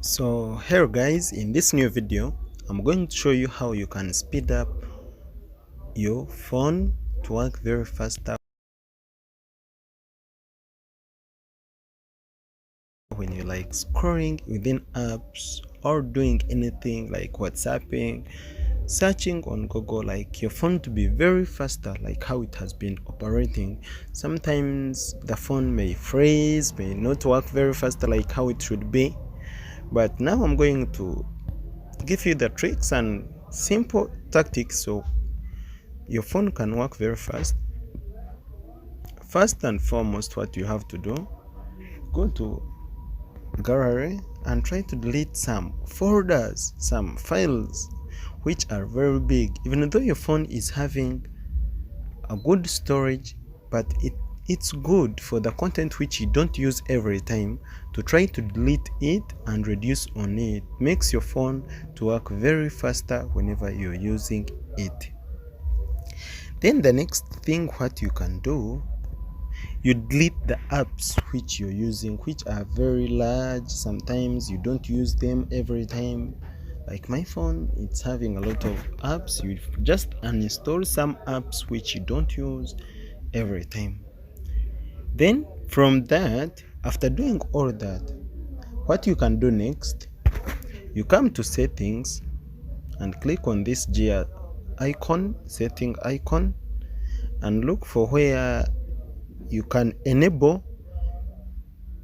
So here guys, in this new video I'm going to show you how you can speed up your phone to work very faster when you like scrolling within apps or doing anything like WhatsApping, searching on Google, like your phone to be very faster, like how it has been operating. Sometimes the phone may freeze, may not work very faster like how it should be, but now I'm going to give you the tricks and simple tactics so your phone can work very fast. First and foremost, what you have to do, go to gallery and try to delete some folders, some files which are very big, even though your phone is having a good storage, but it's good for the content which you don't use every time to try to delete it and reduce on it. Makes your phone to work very faster whenever you're using it. Then the next thing what you can do, you delete the apps which you're using, which are very large. Sometimes you don't use them every time. Like my phone, it's having a lot of apps. You just uninstall some apps which you don't use every time. Then from that, after doing all that, what you can do next, you come to settings and click on this gear icon, setting icon, and look for where you can enable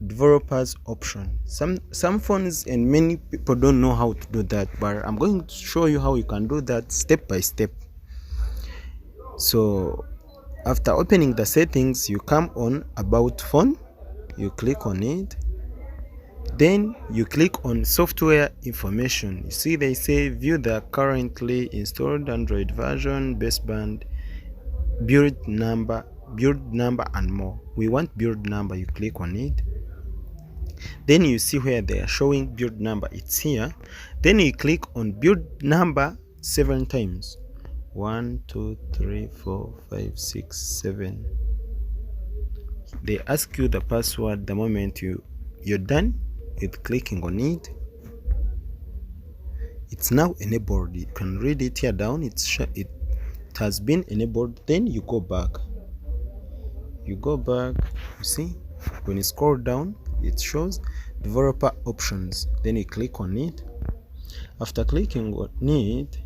developers option. Some phones and many people don't know how to do that, but I'm going to show you how you can do that step by step. So after opening the settings, you come on about phone, you click on it, then you click on software information. You see they say view the currently installed Android version, baseband, build number and more. We want build number, you click on it. Then you see where they are showing build number, it's here. Then you click on build number 7 times. 1 2 3 4 5 6 7. They ask you the password the moment you're done with clicking on it. It's now enabled. You can read it here down. It has been enabled. Then you go back, you see when you scroll down it shows developer options. Then you click on it. After clicking on it,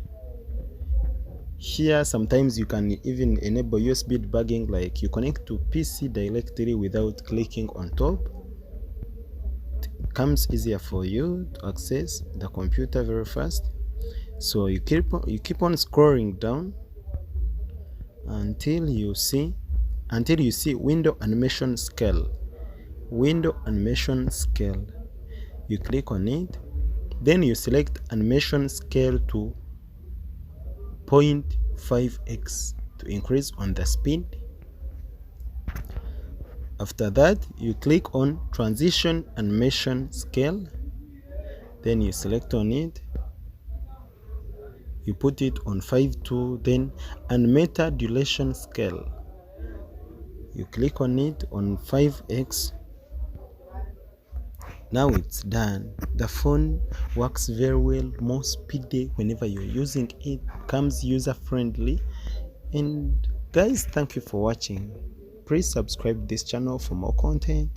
here sometimes you can even enable USB debugging, like you connect to PC directly without clicking on top. It comes easier for you to access the computer very fast. So you keep on scrolling down until you see window animation scale. You click on it, then you select animation scale to 0.5x to increase on the speed. After that, you click on transition animation scale, then you select on it, you put it on 5.2. Then animator duration scale, you click on it on 5x. Now it's done. The phone works very well, more speedy whenever you're using it, comes user friendly. And guys, thank you for watching. Please subscribe this channel for more content.